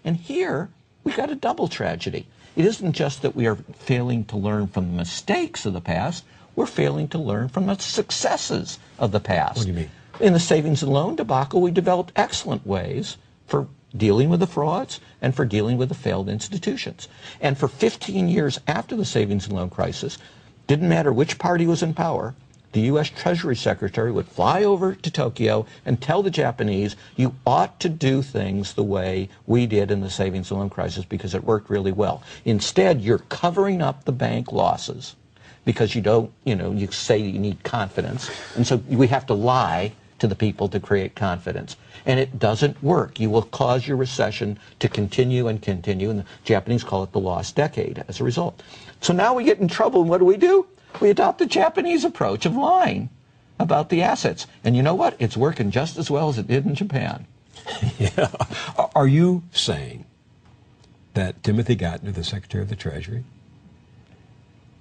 And here, we got a double tragedy. It isn't just that we are failing to learn from the mistakes of the past, we're failing to learn from the successes of the past. What do you mean? In the savings and loan debacle, we developed excellent ways for dealing with the frauds and for dealing with the failed institutions. And for 15 years after the savings and loan crisis, didn't matter which party was in power, the U.S. Treasury Secretary would fly over to Tokyo and tell the Japanese, you ought to do things the way we did in the savings and loan crisis because it worked really well. Instead, you're covering up the bank losses because you don't, you say you need confidence. And so we have to lie to the people to create confidence. And it doesn't work. You will cause your recession to continue and continue, and the Japanese call it the lost decade as a result. So now we get in trouble, and what do? We adopt the Japanese approach of lying about the assets. And you know what? It's working just as well as it did in Japan. Yeah. Are you saying that Timothy Geithner, the Secretary of the Treasury,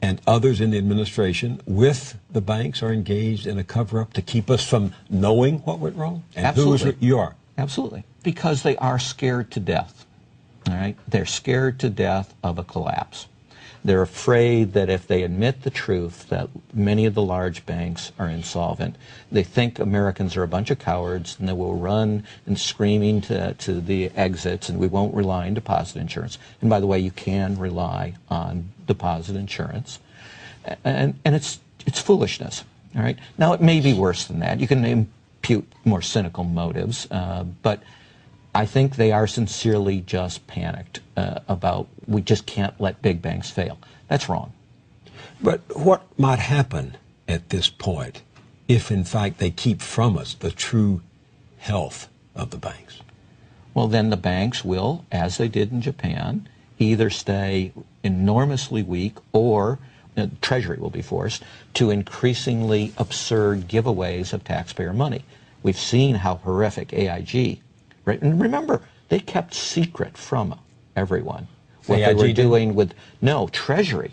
and others in the administration with the banks are engaged in a cover-up to keep us from knowing what went wrong? And Absolutely. You are? Absolutely. Because they are scared to death. All right? They're scared to death of a collapse. They're afraid that if they admit the truth that many of the large banks are insolvent, they think Americans are a bunch of cowards and they will run and screaming to the exits, and we won't rely on deposit insurance. And by the way, you can rely on deposit insurance. And it's foolishness. All right? Now, it may be worse than that. You can impute more cynical motives, but I think they are sincerely just panicked about we just can't let big banks fail. That's wrong. But what might happen at this point if, in fact, they keep from us the true health of the banks? Well, then the banks will, as they did in Japan, either stay enormously weak or Treasury will be forced to increasingly absurd giveaways of taxpayer money. We've seen how horrific AIG. Right? And remember, they kept secret from everyone what AIG they were doing with, Treasury.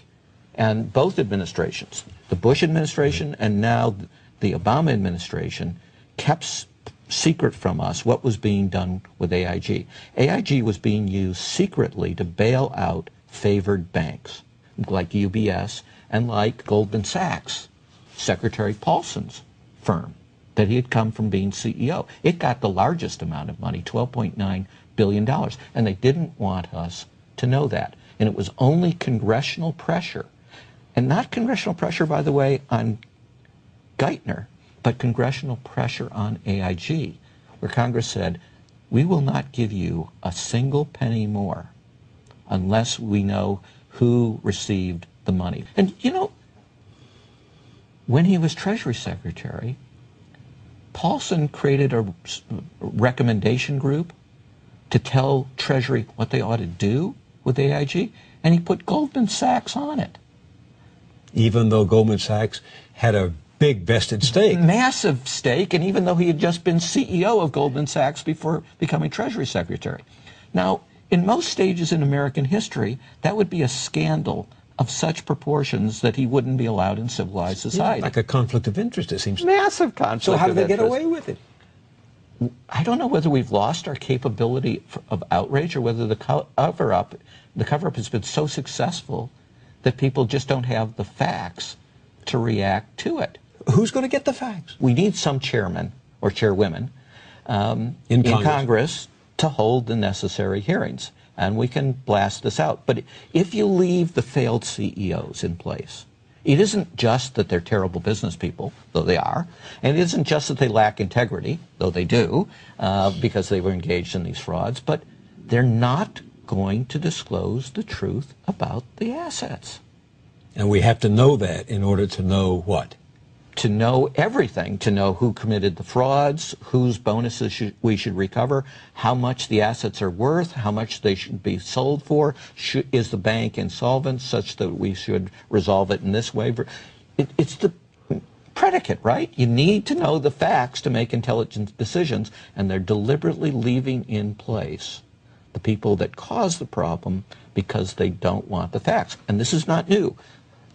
And both administrations, the Bush administration and now the Obama administration, kept secret from us what was being done with AIG. AIG was being used secretly to bail out favored banks, like UBS and like Goldman Sachs, Secretary Paulson's firm that he had come from being CEO. It got the largest amount of money, $12.9 billion, and they didn't want us to know that. And it was only congressional pressure, and not congressional pressure, by the way, on Geithner, but congressional pressure on AIG, where Congress said, we will not give you a single penny more unless we know who received the money. And, when he was Treasury Secretary, Paulson created a recommendation group to tell Treasury what they ought to do with AIG, and he put Goldman Sachs on it. Even though Goldman Sachs had a big vested stake. Massive stake, and even though he had just been CEO of Goldman Sachs before becoming Treasury Secretary. Now, in most stages in American history, that would be a scandal of such proportions that he wouldn't be allowed in civilized society. Yeah, like a conflict of interest, it seems. Massive conflict So how did they get interest. away with it? I don't know whether we've lost our capability of outrage or whether the cover-up has been so successful that people just don't have the facts to react to it. Who's going to get the facts? We need some chairman or chairwomen in Congress to hold the necessary hearings, and we can blast this out. But if you leave the failed CEOs in place, it isn't just that they're terrible business people, though they are, and it isn't just that they lack integrity, though they do, because they were engaged in these frauds, but they're not going to disclose the truth about the assets. And we have to know that in order to know what? To know everything, to know who committed the frauds, whose bonuses we should recover, how much the assets are worth, how much they should be sold for, is the bank insolvent such that we should resolve it in this way. It's the predicate, right? You need to know the facts to make intelligent decisions, and they're deliberately leaving in place the people that cause the problem because they don't want the facts. And this is not new.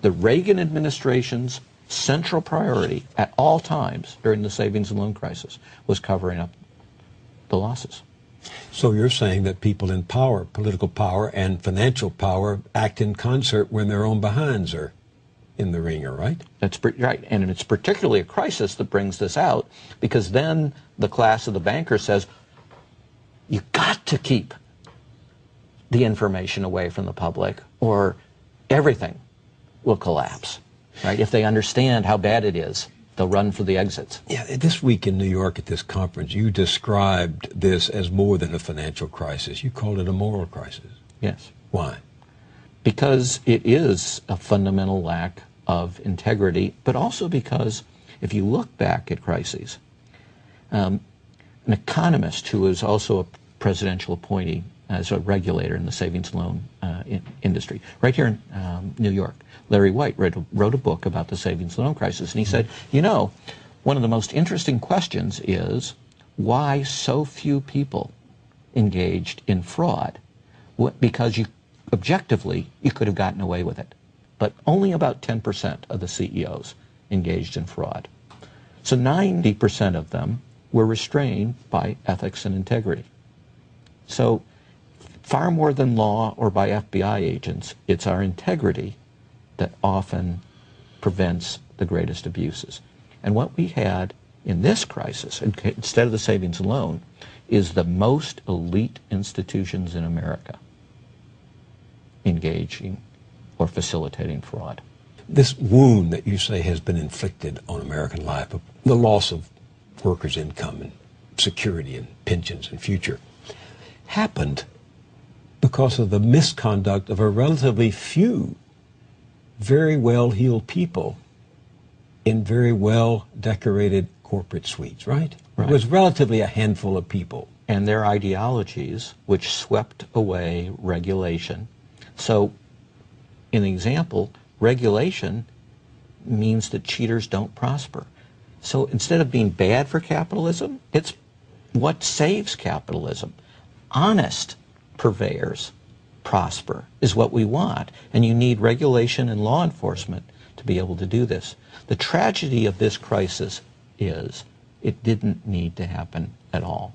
The Reagan administration's central priority at all times during the savings and loan crisis was covering up the losses. So you're saying that people in power, political power and financial power, act in concert when their own behinds are in the ringer, right? That's right. And it's particularly a crisis that brings this out, because then the class of the banker says, you got to keep the information away from the public or everything will collapse, right? If they understand how bad it is, they'll run for the exits. Yeah, this week in New York at this conference, you described this as more than a financial crisis. You called it a moral crisis. Yes. Why? Because it is a fundamental lack of integrity, but also because if you look back at crises, an economist who is also a presidential appointee as a regulator in the savings loan industry, right here in New York, Larry White wrote a book about the savings loan crisis, and he said, you know, one of the most interesting questions is why so few people engaged in fraud, because objectively you could have gotten away with it, but only about 10% of the CEOs engaged in fraud. So 90% of them were restrained by ethics and integrity. So far more than law or by FBI agents, it's our integrity that often prevents the greatest abuses. And what we had in this crisis, instead of the savings and loan, is the most elite institutions in America engaging or facilitating fraud. This wound that you say has been inflicted on American life, the loss of workers' income and security and pensions and future, happened because of the misconduct of a relatively few very well-heeled people in very well-decorated corporate suites, right? Right? It was relatively a handful of people. And their ideologies, which swept away regulation. So, in the example, regulation means that cheaters don't prosper. So instead of being bad for capitalism, it's what saves capitalism. Honest purveyors prosper is what we want, and you need regulation and law enforcement to be able to do this. The tragedy of this crisis is it didn't need to happen at all.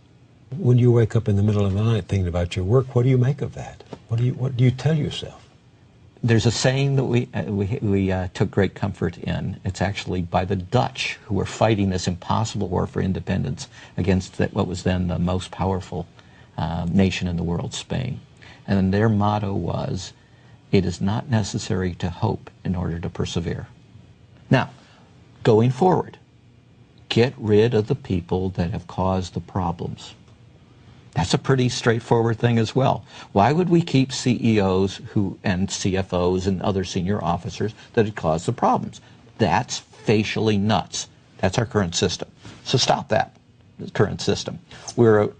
When you wake up in the middle of the night thinking about your work, what do you make of that? What do you tell yourself? There's a saying that we took great comfort in. It's actually by the Dutch, who were fighting this impossible war for independence against what was then the most powerful nation in the world, Spain. And their motto was, it is not necessary to hope in order to persevere. Now, going forward, get rid of the people that have caused the problems. That's a pretty straightforward thing as well. Why would we keep CEOs and CFOs and other senior officers that had caused the problems? That's facially nuts. That's our current system. So stop that, the current system. We're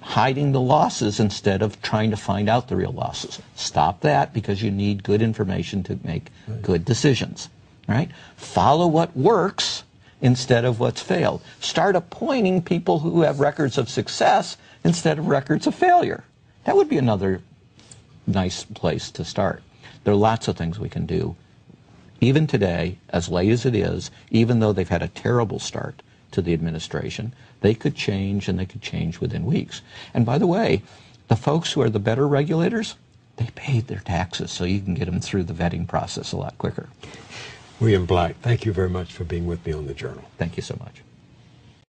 hiding the losses instead of trying to find out the real losses. Stop that, because you need good information to make good decisions. Right? Follow what works instead of what's failed. Start appointing people who have records of success instead of records of failure. That would be another nice place to start. There are lots of things we can do. Even today, as late as it is, even though they've had a terrible start to the administration, they could change, and they could change within weeks. And by the way, the folks who are the better regulators, they paid their taxes, so you can get them through the vetting process a lot quicker. William Black, thank you very much for being with me on The Journal. Thank you so much.